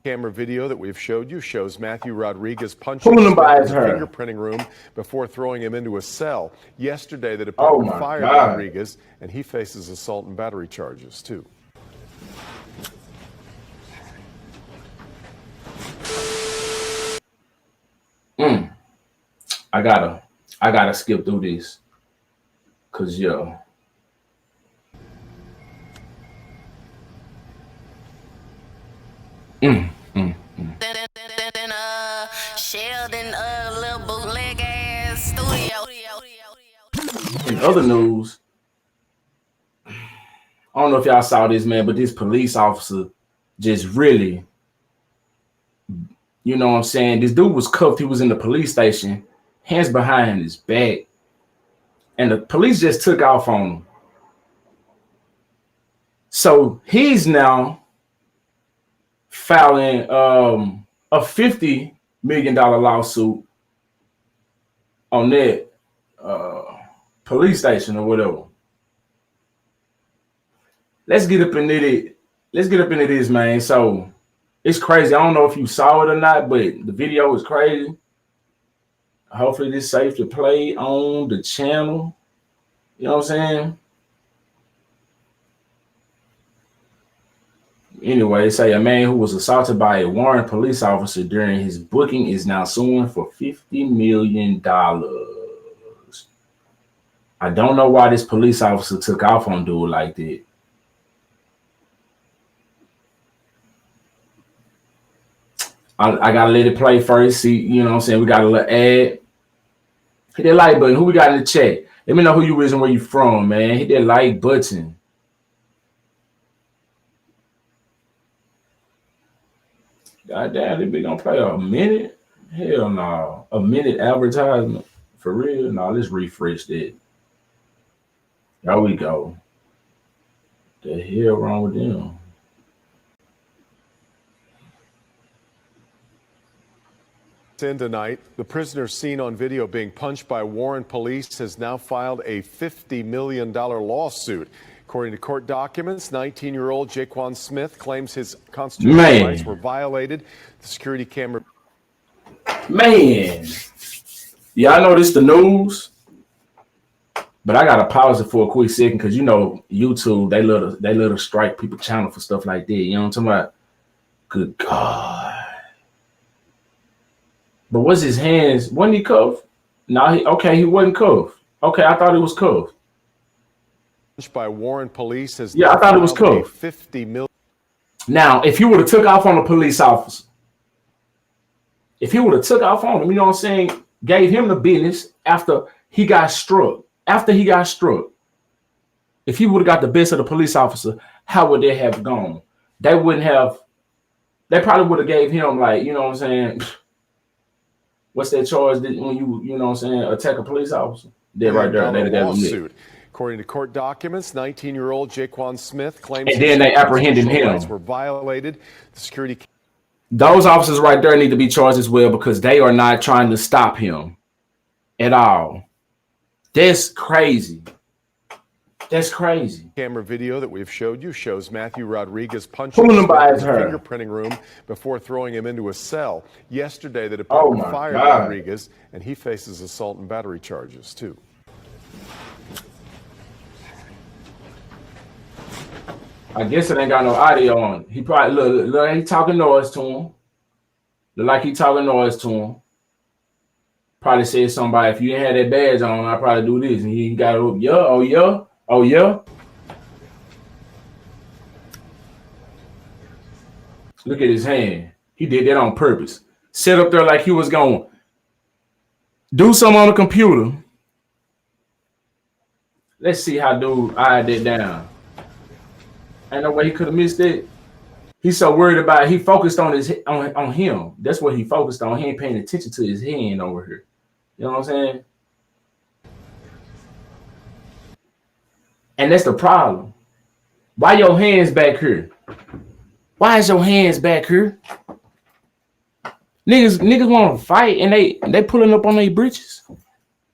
Camera video that we've showed you shows Matthew Rodriguez punching Pulling him by Smith his in the hair. fingerprinting room before throwing him into a cell. Yesterday, the department fired God. Rodriguez, and he faces assault and battery charges, too. I gotta skip through this. Cause yo. Sheldon, little bootleg ass studio. In other news, I don't know if y'all saw this, man, but this police officer just really, you know what I'm saying? This dude was cuffed. He was in the police station, hands behind his back, and the police just took off on him. So he's now filing a $50 million lawsuit on that police station or whatever. Let's get up into it. Let's get up into this, man. So it's crazy. I don't know if you saw it or not, but the video is crazy. Hopefully this is safe to play on the channel. You know what I'm saying? Anyway, they say a man who was assaulted by a Warren police officer during his booking is now suing for $50 million. I don't know why this police officer took off on dude like that. I gotta let it play first. See, you know what I'm saying? We got a little ad. Hit that like button. Who we got in the chat? Let me know who you is and where you from, man. Hit that like button. God damn, they be gonna play a minute? Hell no. A minute advertisement? For real? No, let's refresh that. There we go. The hell wrong with them? In tonight, the prisoner seen on video being punched by Warren police has now filed a $50 million lawsuit. According to court documents, 19-year-old Jaquan Smith claims his constitutional rights were violated. The security camera. Man, y'all know this the news, but I gotta pause it for a quick second because you know YouTube they love to strike people channel for stuff like that. You know what I'm talking about? Good God. But what's his hands? Wasn't he cuffed? No, he wasn't cuffed. Okay, I thought he was cuffed. By Warren police has I thought it was cuffed. $50 million. Now, if he would have took off on a police officer, if he would have took off on him, you know what I'm saying, gave him the business after he got struck. If he would have got the best of the police officer, how would they have gone? They wouldn't have. They probably would have gave him like, you know what I'm saying. What's that charge that when you know what I'm saying, attack a police officer? They're right there. They lawsuit. According to court documents, 19-year-old Jaquan Smith claims and then they apprehended him. Rights were violated. The security. Those officers right there need to be charged as well because they are not trying to stop him at all. That's crazy. That's crazy. Camera video that we've showed you shows Matthew Rodriguez punching him by his hair. Fingerprinting room before throwing him into a cell. Yesterday, the department fired Rodriguez, and he faces assault and battery charges too. I guess it ain't got no audio on. He probably look like he talking noise to him. Look like he talking noise to him. Probably said somebody, if you didn't have that badge on, I'd probably do this. And he got up, yeah, oh yeah, oh yeah. Look at his hand. He did that on purpose. Sit up there like he was going to do something on the computer. Let's see how dude eyed that down. Ain't no way he could have missed it. He's so worried about it. He focused on on him. That's what he focused on. He ain't paying attention to his hand over here. You know what I'm saying? And that's the problem. Why your hands back here? Why is your hands back here? Niggas want to fight and they pulling up on their britches.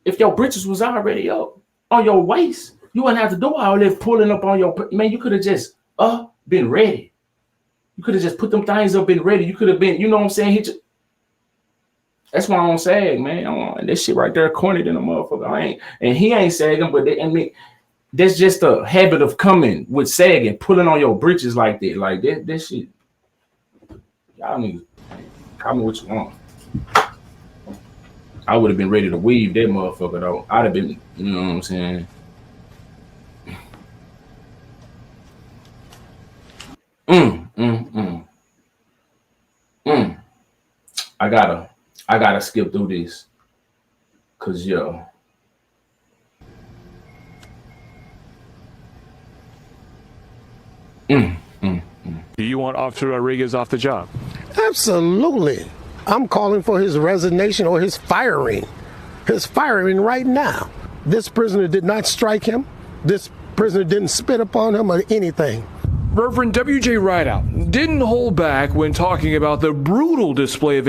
If your britches was already up on your waist, you wouldn't have to do all that pulling up on your, man, you could have just been ready. You could have just put them things up and ready. You could have been, you know what I'm saying? That's why I'm sagging, man. This shit right there corny than a motherfucker. He ain't sagging, but that's just a habit of coming with sagging, pulling on your britches like that. Like that shit. Y'all niggas, call me what you want. I would have been ready to weave that motherfucker though. I'd have been, you know what I'm saying? I gotta skip through this. Cause yo. Do you want Officer Rodriguez off the job? Absolutely. I'm calling for his resignation or his firing. His firing right now. This prisoner did not strike him. This prisoner didn't spit upon him or anything. Reverend W.J. Rideout didn't hold back when talking about the brutal display of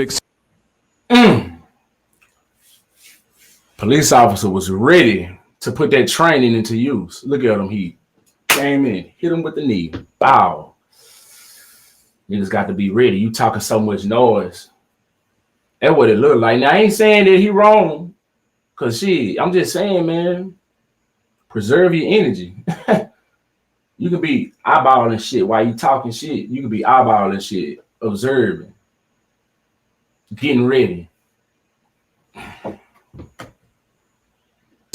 Police officer was ready to put that training into use. Look at him. He came in, hit him with the knee. Bow. Niggas got to be ready. You talking so much noise. That's what it looked like. Now, I ain't saying that he wrong. Because I'm just saying, man, preserve your energy. You could be eyeballing shit while you talking shit. You could be eyeballing shit, observing, getting ready.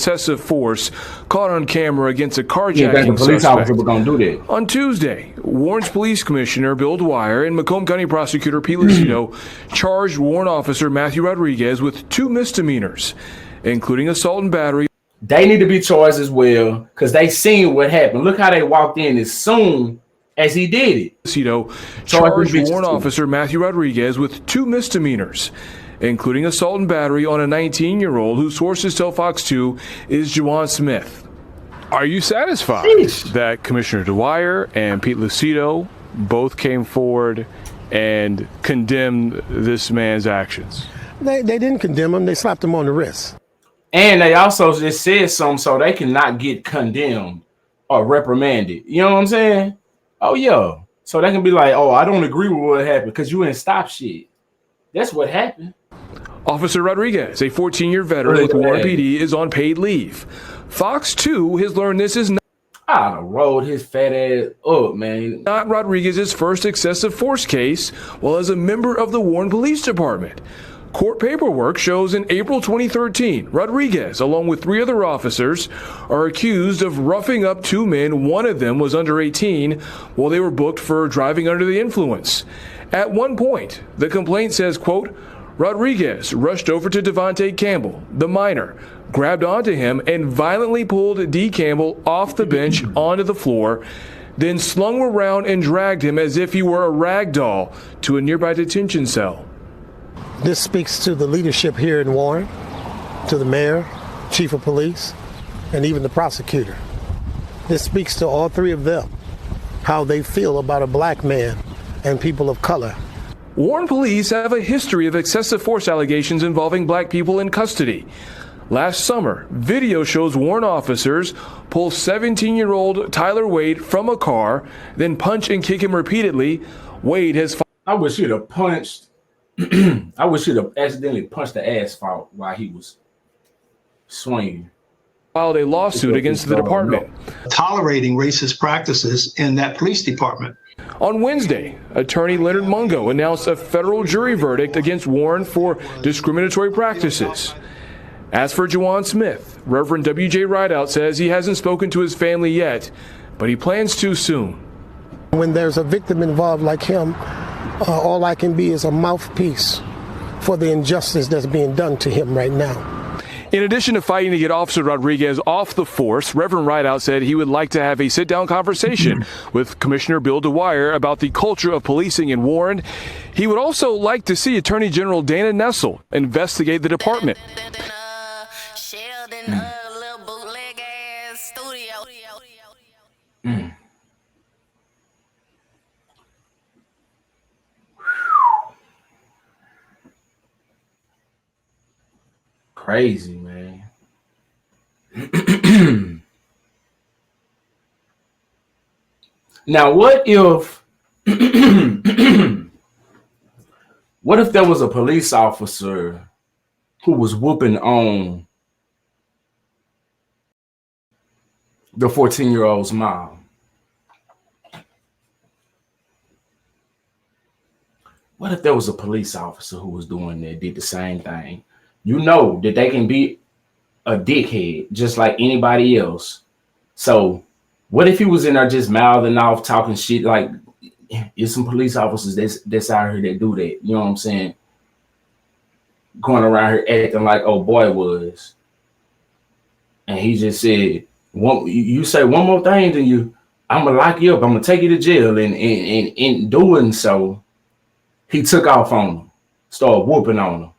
excessive force caught on camera against a carjacking police officer suspect. were gonna do that. On Tuesday, Warren's Police Commissioner Bill Dwyer and Macomb County Prosecutor Pete Lucido charged Warren Officer Matthew Rodriguez with 2 misdemeanors, including assault and battery. They need to be charged as well because they seen what happened. Look how they walked in as soon as he did it. Lucido charged Warren Officer Matthew Rodriguez with 2 misdemeanors, including assault and battery on a 19-year-old who sources tell Fox 2 is Juwan Smith. Are you satisfied that Commissioner Dwyer and Pete Lucido both came forward and condemned this man's actions? They didn't condemn him. They slapped him on the wrist. And they also just said something so they cannot get condemned or reprimanded. You know what I'm saying? Oh, yeah. So they can be like, oh, I don't agree with what happened because you didn't stop shit. That's what happened. Officer Rodriguez, a 14-year veteran with Warren PD, is on paid leave. Fox 2 has learned this is I'd have rolled his fat ass up, man. not Rodriguez's first excessive force case, while as a member of the Warren Police Department. Court paperwork shows in April 2013, Rodriguez, along with 3 other officers, are accused of roughing up 2 men. One of them was under 18 while they were booked for driving under the influence. At one point, the complaint says, quote, Rodriguez rushed over to Devontae Campbell, the minor, grabbed onto him and violently pulled D. Campbell off the bench onto the floor, then slung him around and dragged him as if he were a rag doll to a nearby detention cell. This speaks to the leadership here in Warren, to the mayor, chief of police, and even the prosecutor. This speaks to all 3 of them, how they feel about a black man and people of color. Warren police have a history of excessive force allegations involving black people in custody. Last summer, video shows Warren officers pull 17-year-old Tyler Wade from a car, then punch and kick him repeatedly. Wade has... I wish he'd have punched. I wish he'd have accidentally punched the asphalt while he was swinging. Filed a lawsuit against the department. Tolerating racist practices in that police department. On Wednesday, attorney Leonard Mungo announced a federal jury verdict against Warren for discriminatory practices. As for Juwan Smith, Reverend W.J. Rideout says he hasn't spoken to his family yet, but he plans to soon. When there's a victim involved like him, all I can be is a mouthpiece for the injustice that's being done to him right now. In addition to fighting to get Officer Rodriguez off the force, Reverend Rideout said he would like to have a sit-down conversation with Commissioner Bill Dwyer about the culture of policing in Warren. He would also like to see Attorney General Dana Nessel investigate the department. Sheldon, little bootleg ass studio. Crazy, man. Now, what if What if there was a police officer who was whooping on the 14-year-old's mom? What if there was a police officer who was doing that, did the same thing? You know that they can be a dickhead just like anybody else. So what if he was in there just mouthing off, talking shit? Like, it's some police officers that's out here that do that. You know what I'm saying? Going around here acting like old boy was. And he just said, you say one more thing to I'm gonna lock you up. I'm gonna take you to jail. And in doing so, he took off on him, started whooping on him.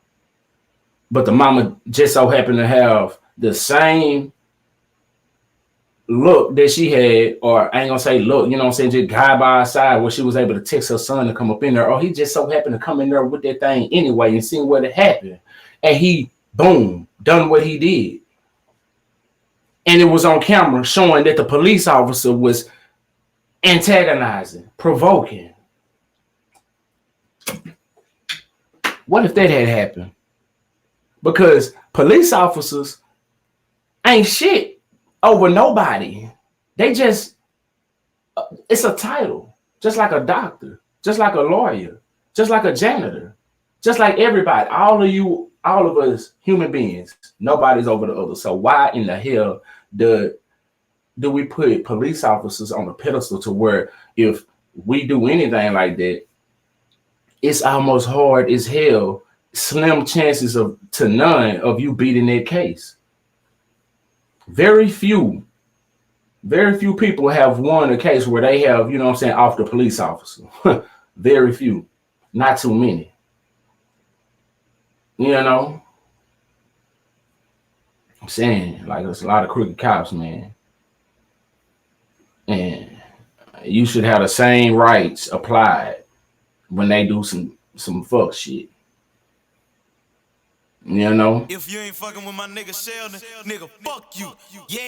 But the mama just so happened to have the same look that she had, or I ain't gonna say look, you know what I'm saying, just guy by her side where she was able to text her son to come up in there. Or he just so happened to come in there with that thing anyway and see what had happened. And he, boom, done what he did. And it was on camera showing that the police officer was antagonizing, provoking. What if that had happened? Because police officers ain't shit over nobody. They just, it's a title, just like a doctor, just like a lawyer, just like a janitor, just like everybody, all of us human beings, nobody's over the other. So why in the hell do we put police officers on a pedestal to where if we do anything like that, it's almost hard as hell, slim chances to none of you beating that case. Very few people have won a case where they have, you know what I'm saying, off the police officer. Very few, not too many. You know, I'm saying, like, there's a lot of crooked cops, man. And you should have the same rights applied when they do some fuck shit. You know? If you ain't fucking with my nigga Sheldon, nigga, fuck you. Yeah.